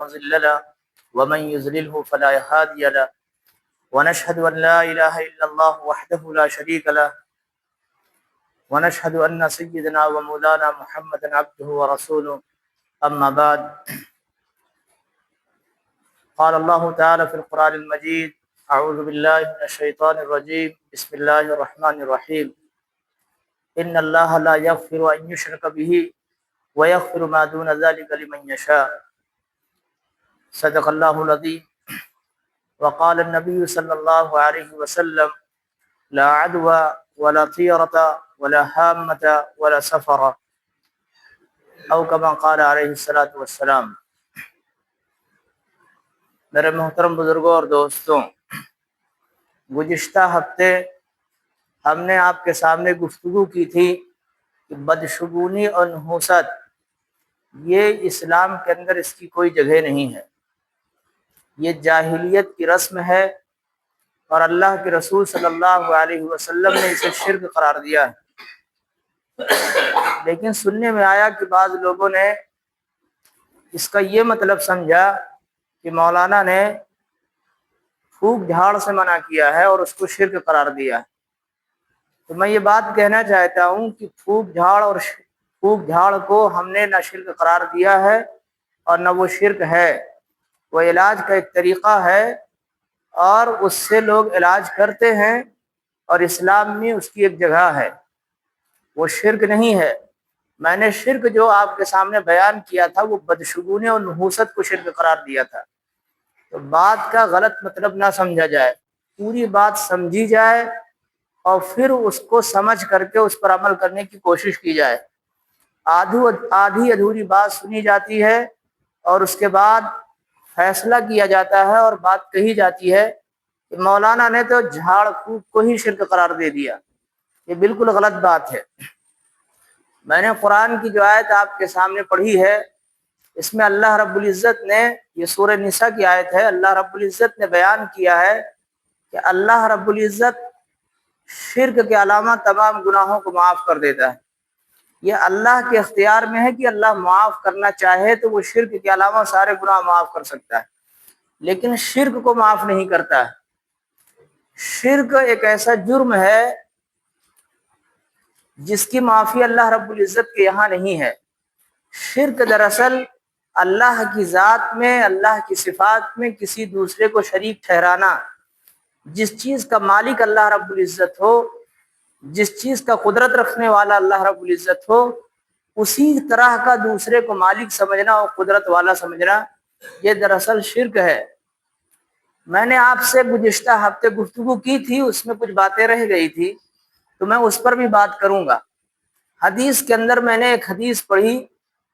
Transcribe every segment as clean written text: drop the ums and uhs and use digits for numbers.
مضل له ومن يضلله فلا هادي له ونشهد أن لا إله إلا الله وحده لا شريك له ونشهد أن سيدنا ومولانا محمدا عبده ورسوله أما بعد قال الله تعالى في القرآن المجيد أعوذ بالله من الشيطان الرجيم بسم الله الرحمن الرحيم إن الله لا يغفر أن يشرك به ويغفر ما دون ذلك لمن يشاء صدق الله العظيم وقال النبي صلى الله عليه وسلم لا عدوى ولا طيرة ولا هامة ولا سفر او كما قال علیہ الصلوۃ والسلام۔ میرے محترم بزرگوں اور دوستوں، گزشتہ ہفتے ہم نے آپ کے سامنے گفتگو کی تھی کہ بدشگونی اور نحوست یہ اسلام کے اندر اس کی کوئی جگہ نہیں ہے، یہ جاہلیت کی رسم ہے اور اللہ کے رسول صلی اللہ علیہ وسلم نے اسے شرک قرار دیا ہے۔ لیکن سننے میں آیا کہ بعض لوگوں نے اس کا یہ مطلب سمجھا کہ مولانا نے پھونک جھاڑ سے منع کیا ہے اور اس کو شرک قرار دیا ہے۔ تو میں یہ بات کہنا چاہتا ہوں کہ پھونک جھاڑ کو ہم نے نہ شرک قرار دیا ہے اور نہ وہ شرک ہے، وہ علاج کا ایک طریقہ ہے اور اس سے لوگ علاج کرتے ہیں اور اسلام میں اس کی ایک جگہ ہے، وہ شرک نہیں ہے۔ میں نے شرک جو آپ کے سامنے بیان کیا تھا وہ بدشگونی اور نحوست کو شرک قرار دیا تھا۔ تو بات کا غلط مطلب نہ سمجھا جائے، پوری بات سمجھی جائے اور پھر اس کو سمجھ کر کے اس پر عمل کرنے کی کوشش کی جائے۔ آدھی ادھوری بات سنی جاتی ہے اور اس کے بعد فیصلہ کیا جاتا ہے اور بات کہی جاتی ہے کہ مولانا نے تو جھاڑ پھونک کو ہی شرک قرار دے دیا۔ یہ بالکل غلط بات ہے۔ میں نے قرآن کی جو آیت آپ کے سامنے پڑھی ہے، اس میں اللہ رب العزت نے، یہ سورہ نساء کی آیت ہے، اللہ رب العزت نے بیان کیا ہے کہ اللہ رب العزت شرک کے علاوہ تمام گناہوں کو معاف کر دیتا ہے۔ یہ اللہ کے اختیار میں ہے کہ اللہ معاف کرنا چاہے تو وہ شرک کے علاوہ سارے گناہ معاف کر سکتا ہے، لیکن شرک کو معاف نہیں کرتا ہے۔ شرک ایک ایسا جرم ہے جس کی معافی اللہ رب العزت کے یہاں نہیں ہے۔ شرک دراصل اللہ کی ذات میں، اللہ کی صفات میں کسی دوسرے کو شریک ٹھہرانا، جس چیز کا مالک اللہ رب العزت ہو، جس چیز کا قدرت رکھنے والا اللہ رب العزت ہو، اسی طرح کا دوسرے کو مالک سمجھنا اور قدرت والا سمجھنا، یہ دراصل شرک ہے۔ میں نے آپ سے گزشتہ ہفتے گفتگو کی تھی، اس میں کچھ باتیں رہ گئی تھی تو میں اس پر بھی بات کروں گا۔ حدیث کے اندر میں نے ایک حدیث پڑھی،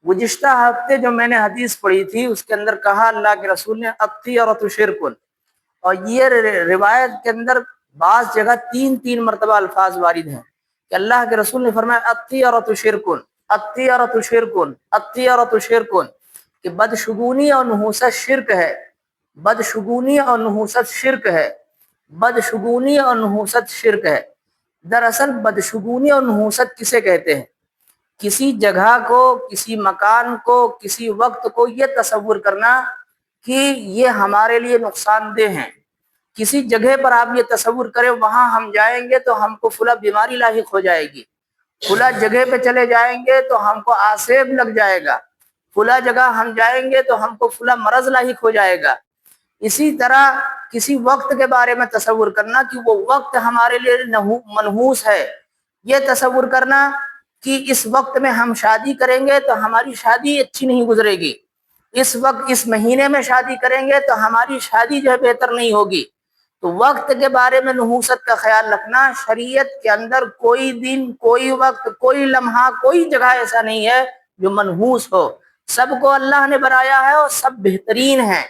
گزشتہ ہفتے جو میں نے حدیث پڑھی تھی اس کے اندر کہا اللہ کے رسول نے الطیرۃ شرک، اور یہ روایت کے اندر بعض جگہ تین مرتبہ الفاظ وارد ہیں کہ اللہ کے رسول نے فرمایا الطیرۃ شرک، الطیرۃ شرک، الطیرۃ شرک، کہ بدشگونی اور نحوست شرک ہے، بدشگونی اور نحوست شرک ہے، بدشگونی اور نحوست شرک ہے۔ دراصل بدشگونی اور نحوست کسے کہتے ہیں؟ کسی جگہ کو، کسی مکان کو، کسی وقت کو یہ تصور کرنا کہ یہ ہمارے لیے نقصان دہ ہیں۔ کسی جگہ پر آپ یہ تصور کریں وہاں ہم جائیں گے تو ہم کو فلاں بیماری لاحق ہو جائے گی، فلاں جگہ پہ چلے جائیں گے تو ہم کو آسیب لگ جائے گا، فلاں جگہ ہم جائیں گے تو ہم کو فلاں مرض لاحق ہو جائے گا۔ اسی طرح کسی وقت کے بارے میں تصور کرنا کہ وہ وقت ہمارے لیے منحوس ہے، یہ تصور کرنا کہ اس وقت میں ہم شادی کریں گے تو ہماری شادی اچھی نہیں گزرے گی، اس وقت اس مہینے میں شادی کریں گے تو ہماری شادی جو ہے بہتر نہیں ہوگی۔ تو وقت کے بارے میں نحوست کا خیال رکھنا، شریعت کے اندر کوئی دن، کوئی وقت، کوئی لمحہ، کوئی جگہ ایسا نہیں ہے جو منحوس ہو۔ سب کو اللہ نے بنایا ہے اور سب بہترین ہیں،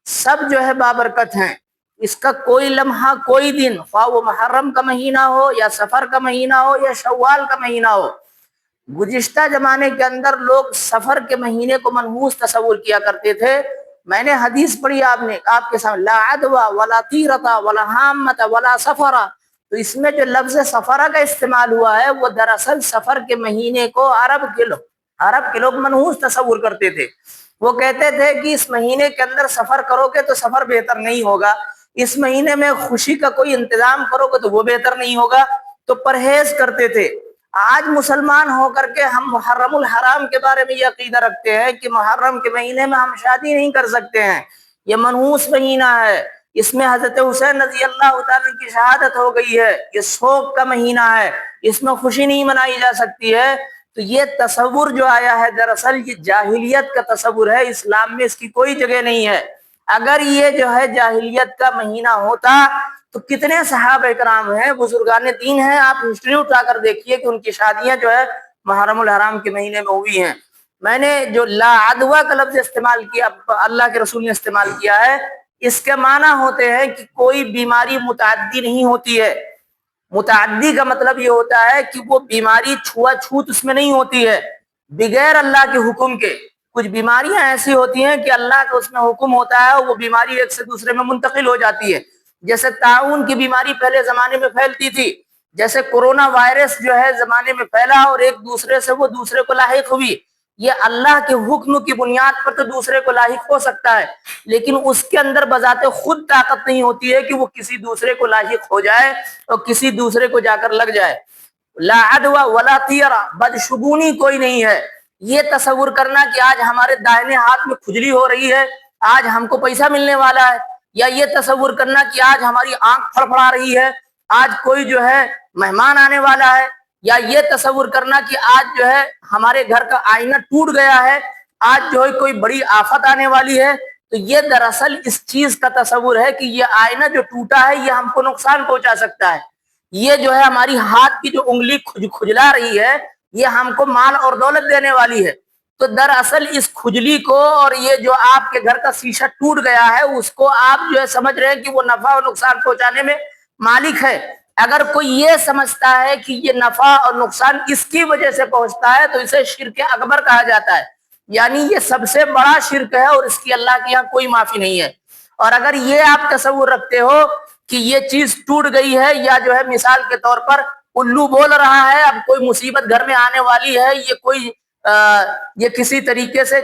سب جو ہے بابرکت ہیں۔ اس کا کوئی لمحہ، کوئی دن، خواہ وہ محرم کا مہینہ ہو یا سفر کا مہینہ ہو یا شوال کا مہینہ ہو۔ گزشتہ زمانے کے اندر لوگ سفر کے مہینے کو منحوس تصور کیا کرتے تھے۔ میں نے حدیث پڑھی آپ کے سامنے، لا عدوى ولا طیرۃ ولا ہامۃ ولا سفر، تو اس میں جو لفظ سفرہ کا استعمال ہوا ہے وہ دراصل سفر کے مہینے کو عرب کے لوگ منحوس تصور کرتے تھے۔ وہ کہتے تھے کہ اس مہینے کے اندر سفر کرو گے تو سفر بہتر نہیں ہوگا، اس مہینے میں خوشی کا کوئی انتظام کرو گے تو وہ بہتر نہیں ہوگا، تو پرہیز کرتے تھے۔ آج مسلمان ہو کر کے ہم محرم الحرام کے بارے میں یہ عقیدہ رکھتے ہیں کہ محرم کے مہینے میں ہم شادی نہیں کر سکتے ہیں، یہ منحوس مہینہ ہے، اس میں حضرت حسین رضی اللہ تعالیٰ کی شہادت ہو گئی ہے، یہ شوق کا مہینہ ہے، اس میں خوشی نہیں منائی جا سکتی ہے۔ تو یہ تصور جو آیا ہے دراصل یہ جاہلیت کا تصور ہے، اسلام میں اس کی کوئی جگہ نہیں ہے۔ اگر یہ جو ہے جاہلیت کا مہینہ ہوتا تو کتنے صحابہ کرام ہیں، بزرگان دین ہیں، آپ ہسٹری اٹھا کر دیکھیے کہ ان کی شادیاں جو ہے محرم الحرام کے مہینے میں ہوئی ہیں۔ میں نے جو لا عدوہ کا لفظ استعمال کیا، اللہ کے رسول نے استعمال کیا ہے، اس کے معنی ہوتے ہیں کہ کوئی بیماری متعدی نہیں ہوتی ہے۔ متعدی کا مطلب یہ ہوتا ہے کہ وہ بیماری چھوا چھوت اس میں نہیں ہوتی ہے بغیر اللہ کے حکم کے۔ کچھ بیماریاں ایسی ہوتی ہیں کہ اللہ کا اس میں حکم ہوتا ہے اور وہ بیماری ایک سے دوسرے میں منتقل ہو جاتی ہے، جیسے طاعون کی بیماری پہلے زمانے میں پھیلتی تھی، جیسے کورونا وائرس جو ہے زمانے میں پھیلا اور ایک دوسرے سے وہ دوسرے کو لاحق ہوئی۔ یہ اللہ کے حکم کی بنیاد پر تو دوسرے کو لاحق ہو سکتا ہے، لیکن اس کے اندر بذات خود طاقت نہیں ہوتی ہے کہ وہ کسی دوسرے کو لاحق ہو جائے اور کسی دوسرے کو جا کر لگ جائے۔ لا عدوہ ولا طیرہ، بدشگونی کوئی نہیں ہے۔ یہ تصور کرنا کہ آج ہمارے دائیں ہاتھ میں کھجلی ہو رہی ہے، آج ہم کو پیسہ ملنے والا ہے، یا یہ تصور کرنا کہ آج ہماری آنکھ پھڑپڑا رہی ہے، آج کوئی جو ہے مہمان آنے والا ہے، یا یہ تصور کرنا کہ آج جو ہے ہمارے گھر کا آئینہ ٹوٹ گیا ہے، آج جو ہے کوئی بڑی آفت آنے والی ہے، تو یہ دراصل اس چیز کا تصور ہے کہ یہ آئینہ جو ٹوٹا ہے یہ ہم کو نقصان پہنچا سکتا ہے، یہ جو ہے ہماری ہاتھ کی جو انگلی کھجلا رہی ہے یہ ہم کو مال اور دولت دینے والی ہے۔ تو دراصل اس کھجلی کو اور یہ جو آپ کے گھر کا شیشہ ٹوٹ گیا ہے اس کو آپ جو ہے سمجھ رہے ہیں کہ وہ نفع اور نقصان پہنچانے میں مالک ہے۔ اگر کوئی یہ سمجھتا ہے کہ یہ نفع اور نقصان اس کی وجہ سے پہنچتا ہے تو اسے شرک اکبر کہا جاتا ہے، یعنی یہ سب سے بڑا شرک ہے اور اس کی اللہ کے یہاں کوئی معافی نہیں ہے۔ اور اگر یہ آپ تصور رکھتے ہو کہ یہ چیز ٹوٹ گئی ہے، یا جو ہے مثال کے طور پر الو بول رہا ہے اب کوئی مصیبت گھر میں آنے والی ہے، یہ کسی طریقے سے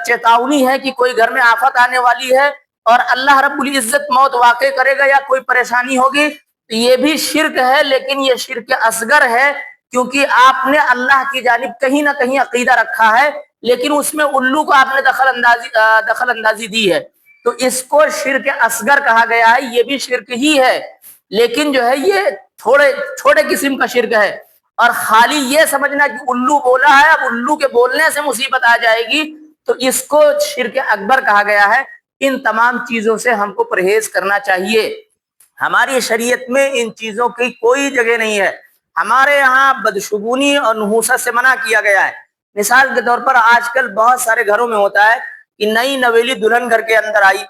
چیتاونی ہے کہ کوئی گھر میں آفت آنے والی ہے اور اللہ رب العزت موت واقع کرے گا یا کوئی پریشانی ہوگی، تو یہ بھی شرک ہے، لیکن یہ شرک اصغر ہے، کیونکہ آپ نے اللہ کی جانب کہیں نہ کہیں عقیدہ رکھا ہے لیکن اس میں الو کو آپ نے دخل اندازی دی ہے، تو اس کو شرک اصغر کہا گیا ہے۔ یہ بھی شرک ہی ہے لیکن جو ہے یہ چھوٹے قسم کا شرک ہے، اور خالی یہ سمجھنا کہ الو بولا ہے اب الو کے بولنے سے مصیبت آ جائے گی تو اس کو شرک اکبر کہا گیا ہے۔ ان تمام چیزوں سے ہم کو پرہیز کرنا چاہیے، ہماری شریعت میں ان چیزوں کی کوئی جگہ نہیں ہے۔ ہمارے یہاں بدشگونی اور نحوست سے منع کیا گیا ہے۔ مثال کے طور پر آج کل بہت سارے گھروں میں ہوتا ہے کہ نئی نویلی دلہن گھر کے اندر آئی،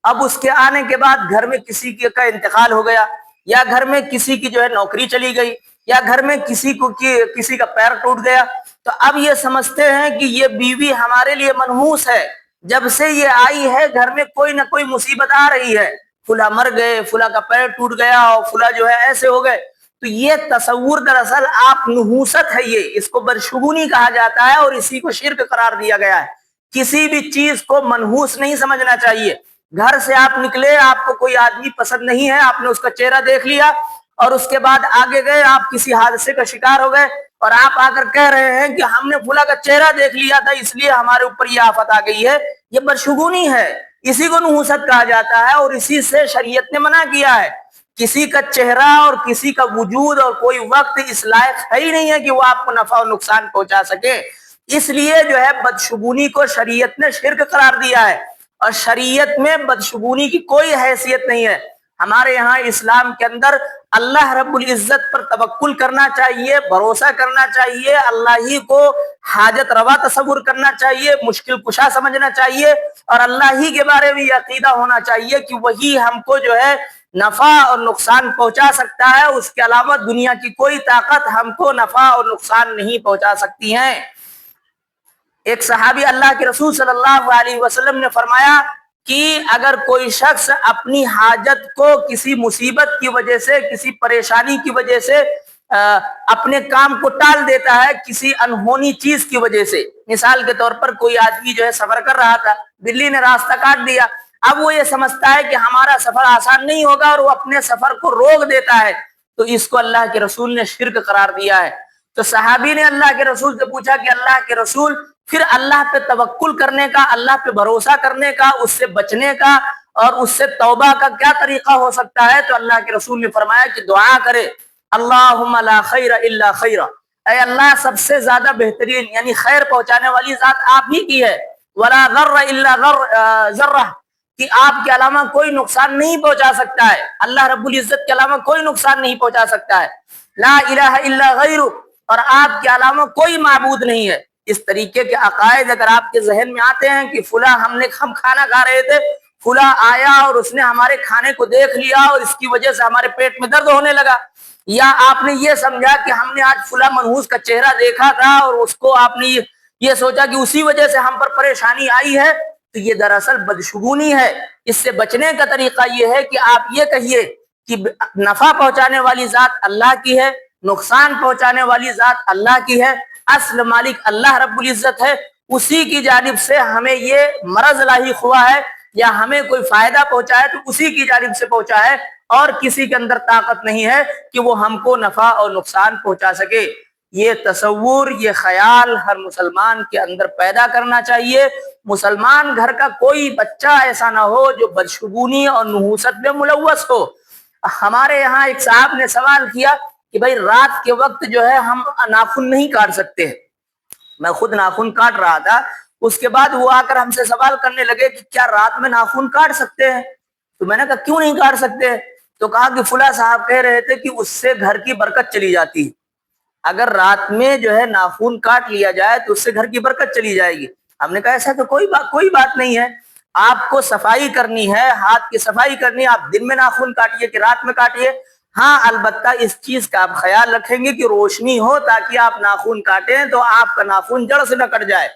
اب اس کے آنے کے بعد گھر میں کسی کا انتقال ہو گیا، یا گھر میں کسی کی جو ہے نوکری چلی گئی، یا گھر میں کسی کا پیر ٹوٹ گیا، تو اب یہ سمجھتے ہیں کہ یہ بیوی ہمارے لیے منحوس ہے، جب سے یہ آئی ہے گھر میں کوئی نہ کوئی مصیبت آ رہی ہے، فلاں مر گئے، فلاں کا پیر ٹوٹ گیا اور فلاں جو ہے ایسے ہو گئے۔ تو یہ تصور دراصل آپ نحوست ہے، یہ اس کو بدشگونی کہا جاتا ہے اور اسی کو شرک قرار دیا گیا ہے۔ کسی بھی چیز کو منحوس نہیں سمجھنا چاہیے۔ گھر سے آپ نکلے، آپ کو کوئی آدمی پسند نہیں ہے، آپ نے اس کا چہرہ دیکھ لیا اور اس کے بعد آگے گئے، آپ کسی حادثے کا شکار ہو گئے اور آپ آ کر کہہ رہے ہیں کہ ہم نے فلاں کا چہرہ دیکھ لیا تھا اس لیے ہمارے اوپر یہ آفت آ گئی ہے، یہ بدشگونی ہے، اسی کو نحوست کہا جاتا ہے اور اسی سے شریعت نے منع کیا ہے۔ کسی کا چہرہ اور کسی کا وجود اور کوئی وقت اس لائق ہے ہی نہیں ہے کہ وہ آپ کو نفع اور نقصان پہنچا سکے، اس لیے جو ہے بدشگونی کو شریعت نے شرک قرار دیا ہے، اور شریعت میں بدشگونی کی کوئی حیثیت نہیں ہے۔ ہمارے یہاں اسلام کے اندر اللہ رب العزت پر توکل کرنا چاہیے، بھروسہ کرنا چاہیے، اللہ ہی کو حاجت روا تصور کرنا چاہیے، مشکل کشا سمجھنا چاہیے، اور اللہ ہی کے بارے میں یہ عقیدہ ہونا چاہیے کہ وہی ہم کو جو ہے نفع اور نقصان پہنچا سکتا ہے، اس کے علاوہ دنیا کی کوئی طاقت ہم کو نفع اور نقصان نہیں پہنچا سکتی ہے۔ ایک صحابی اللہ کے رسول صلی اللہ علیہ وسلم نے فرمایا کہ اگر کوئی شخص اپنی حاجت کو کسی مصیبت کی وجہ سے، کسی پریشانی کی وجہ سے اپنے کام کو ٹال دیتا ہے کسی انہونی چیز کی وجہ سے۔ مثال کے طور پر کوئی آدمی جو ہے سفر کر رہا تھا، بلی نے راستہ کاٹ دیا، اب وہ یہ سمجھتا ہے کہ ہمارا سفر آسان نہیں ہوگا اور وہ اپنے سفر کو روک دیتا ہے، تو اس کو اللہ کے رسول نے شرک قرار دیا ہے۔ تو صحابی نے اللہ کے رسول سے پوچھا کہ اللہ کے رسول، پھر اللہ پہ توکل کرنے کا، اللہ پہ بھروسہ کرنے کا، اس سے بچنے کا اور اس سے توبہ کا کیا طریقہ ہو سکتا ہے؟ تو اللہ کے رسول نے فرمایا کہ دعا کرے، اللہم لا خیر الا خیر، اے اللہ سب سے زیادہ بہترین یعنی خیر پہنچانے والی ذات آپ ہی کی ہے، ولا ضر الا ذرہ، کہ آپ کے علاوہ کوئی نقصان نہیں پہنچا سکتا ہے، اللہ رب العزت کے علاوہ کوئی نقصان نہیں پہنچا سکتا ہے، لا الہ الا غیر، اور آپ کے علاوہ کوئی معبود نہیں ہے۔ اس طریقے کے عقائد اگر آپ کے ذہن میں آتے ہیں کہ فلاں ہم کھانا کھا رہے تھے، فلاں آیا اور اس نے ہمارے کھانے کو دیکھ لیا اور اس کی وجہ سے ہمارے پیٹ میں درد ہونے لگا، یا آپ نے یہ سمجھا کہ ہم نے آج فلاں منحوس کا چہرہ دیکھا تھا اور اس کو آپ نے یہ سوچا کہ اسی وجہ سے ہم پر پریشانی آئی ہے، تو یہ دراصل بدشگونی ہے۔ اس سے بچنے کا طریقہ یہ ہے کہ آپ یہ کہیے کہ نفع پہنچانے والی ذات اللہ کی ہے، نقصان پہنچانے والی ذات اللہ کی ہے، اصل مالک اللہ رب العزت ہے، اسی کی جانب سے ہمیں یہ مرض لاحق ہوا ہے یا ہمیں کوئی فائدہ پہنچا ہے تو اسی کی جانب سے پہنچا ہے، اور کسی کے اندر طاقت نہیں ہے کہ وہ ہم کو نفع اور نقصان پہنچا سکے۔ یہ تصور، یہ خیال ہر مسلمان کے اندر پیدا کرنا چاہیے۔ مسلمان گھر کا کوئی بچہ ایسا نہ ہو جو بدشگونی اور نحوست میں ملوث ہو۔ ہمارے یہاں ایک صاحب نے سوال کیا کہ بھائی رات کے وقت جو ہے ہم ناخن نہیں کاٹ سکتے ہیں۔ میں خود ناخن کاٹ رہا تھا، اس کے بعد وہ آ کر ہم سے سوال کرنے لگے کہ کیا رات میں ناخن کاٹ سکتے ہیں؟ تو میں نے کہا کیوں نہیں کاٹ سکتے؟ تو کہا کہ فلاں صاحب کہہ رہے تھے کہ اس سے گھر کی برکت چلی جاتی ہے، اگر رات میں جو ہے ناخن کاٹ لیا جائے تو اس سے گھر کی برکت چلی جائے گی۔ ہم نے کہا ایسا تو کوئی بات نہیں ہے، آپ کو صفائی کرنی ہے، ہاتھ کی صفائی کرنی ہے، آپ دن میں ناخن کاٹیے کہ رات میں کاٹیے، ہاں البتہ اس چیز کا آپ خیال رکھیں گے کہ روشنی ہو تاکہ آپ ناخن کاٹیں تو آپ کا ناخن جڑ سے نہ کٹ جائے۔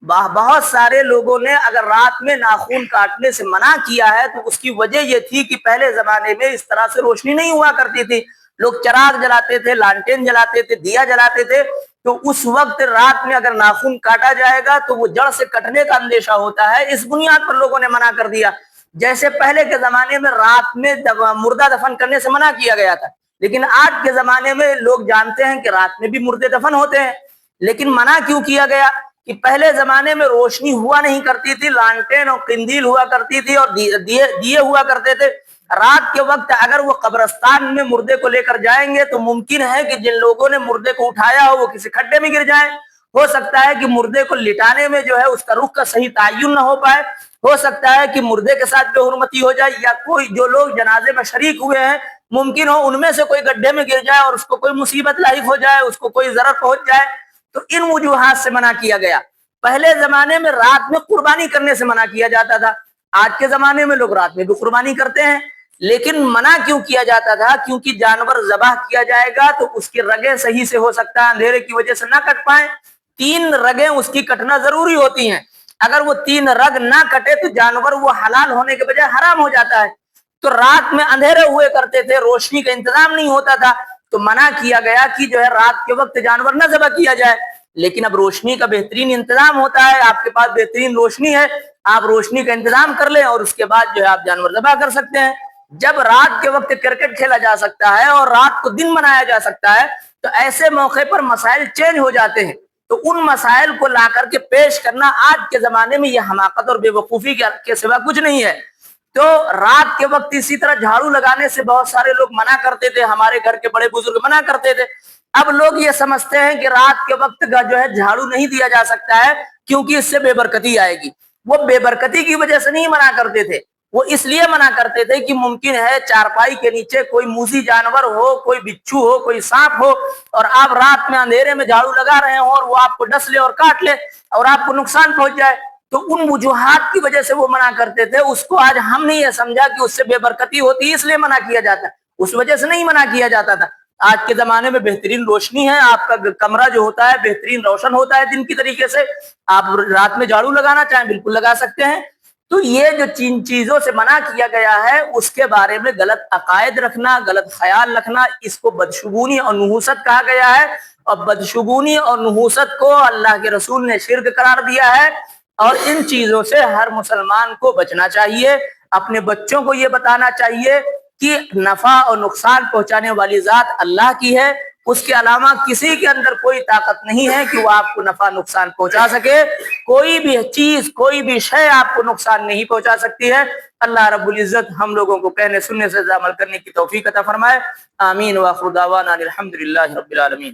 بہت سارے لوگوں نے اگر رات میں ناخن کاٹنے سے منع کیا ہے تو اس کی وجہ یہ تھی کہ پہلے زمانے میں اس طرح سے روشنی نہیں ہوا کرتی تھی، لوگ چراغ جلاتے تھے، لانٹین جلاتے تھے، دیا جلاتے تھے، تو اس وقت رات میں اگر ناخن کاٹا جائے گا تو وہ جڑ سے کٹنے کا اندیشہ ہوتا ہے، اس بنیاد پر لوگوں نے منع کر دیا۔ جیسے پہلے کے زمانے میں رات میں مردہ دفن کرنے سے منع کیا گیا تھا، لیکن آج کے زمانے میں لوگ جانتے ہیں کہ رات میں بھی مردے دفن ہوتے ہیں، لیکن منع کیوں کیا گیا؟ کہ پہلے زمانے میں روشنی ہوا نہیں کرتی تھی، لانٹین اور قندیل ہوا کرتی تھی اور دیے ہوا کرتے تھے۔ رات کے وقت اگر وہ قبرستان میں مردے کو لے کر جائیں گے تو ممکن ہے کہ جن لوگوں نے مردے کو اٹھایا ہو وہ کسی کھڈے میں گر جائیں، ہو سکتا ہے کہ مردے کو لٹانے میں جو ہے اس کا رخ کا صحیح تعین نہ ہو پائے، ہو سکتا ہے کہ مردے کے ساتھ بے حرمتی ہو جائے، یا کوئی جو لوگ جنازے میں شریک ہوئے ہیں ممکن ہو ان میں سے کوئی گڈھے میں گر جائے اور اس کو کوئی مصیبت لاحق ہو جائے، اس کو کوئی ضرر پہنچ جائے، تو ان وجوہات سے منع کیا گیا۔ پہلے زمانے میں رات میں قربانی کرنے سے منع کیا جاتا تھا، آج کے زمانے میں لوگ رات میں بھی قربانی کرتے ہیں، لیکن منع کیوں کیا جاتا تھا؟ کیونکہ جانور ذبح کیا جائے گا تو اس کی رگیں صحیح سے ہو سکتا ہے اندھیرے کی وجہ سے نہ کٹ پائیں، 3 رگیں اس کی کٹنا ضروری ہوتی ہیں، اگر وہ 3 رگ نہ کٹے تو جانور وہ حلال ہونے کے بجائے حرام ہو جاتا ہے۔ تو رات میں اندھیرے ہوئے کرتے تھے، روشنی کا انتظام نہیں ہوتا تھا، تو منع کیا گیا کہ جو ہے رات کے وقت جانور نہ ذبح کیا جائے، لیکن اب روشنی کا بہترین انتظام ہوتا ہے، آپ کے پاس بہترین روشنی ہے، آپ روشنی کا انتظام کر لیں اور اس کے بعد جو ہے آپ جانور ذبح کر سکتے ہیں۔ جب رات کے وقت کرکٹ کھیلا جا سکتا ہے اور رات کو دن منایا جا سکتا ہے تو ایسے موقع پر مسائل چینج ہو جاتے ہیں، تو ان مسائل کو لا کر کے پیش کرنا آج کے زمانے میں یہ حماقت اور بے وقوفی کے سوا کچھ نہیں ہے۔ تو رات کے وقت اسی طرح جھاڑو لگانے سے بہت سارے لوگ منع کرتے تھے، ہمارے گھر کے بڑے بزرگ منع کرتے تھے، اب لوگ یہ سمجھتے ہیں کہ رات کے وقت کا جو ہے جھاڑو نہیں دیا جا سکتا ہے کیونکہ اس سے بے برکتی آئے گی۔ وہ بے برکتی کی وجہ سے نہیں منع کرتے تھے، وہ اس لیے منع کرتے تھے کہ ممکن ہے چارپائی کے نیچے کوئی موذی جانور ہو، کوئی بچھو ہو، کوئی سانپ ہو، اور آپ رات میں اندھیرے میں جھاڑو لگا رہے ہوں اور وہ آپ کو ڈس لے اور کاٹ لے اور آپ کو نقصان پہنچ جائے، تو ان وجوہات کی وجہ سے وہ منع کرتے تھے۔ اس کو آج ہم نے یہ سمجھا کہ اس سے بے برکتی ہوتی ہے اس لیے منع کیا جاتا ہے، اس وجہ سے نہیں منع کیا جاتا تھا۔ آج کے زمانے میں بہترین روشنی ہے، آپ کا کمرہ جو ہوتا ہے بہترین روشن ہوتا ہے دن کی طریقے سے، آپ رات میں جھاڑو لگانا چاہیں بالکل لگا سکتے ہیں، تو یہ جو جن چیزوں سے منع کیا گیا ہے اس کے بارے میں غلط عقائد رکھنا، غلط خیال رکھنا، اس کو بدشگونی اور نحوست کہا گیا ہے، اور بدشگونی اور نحوست کو اللہ کے رسول نے شرک قرار دیا ہے، اور ان چیزوں سے ہر مسلمان کو بچنا چاہیے۔ اپنے بچوں کو یہ بتانا چاہیے کہ نفع اور نقصان پہنچانے والی ذات اللہ کی ہے، اس کے علاوہ کسی کے اندر کوئی طاقت نہیں ہے کہ وہ آپ کو نفع نقصان پہنچا سکے، کوئی بھی چیز، کوئی بھی شے آپ کو نقصان نہیں پہنچا سکتی ہے۔ اللہ رب العزت ہم لوگوں کو کہنے سننے سے عمل کرنے کی توفیق عطا فرمائے۔ آمین۔ وآخر دعوانا الحمدللہ رب العالمین۔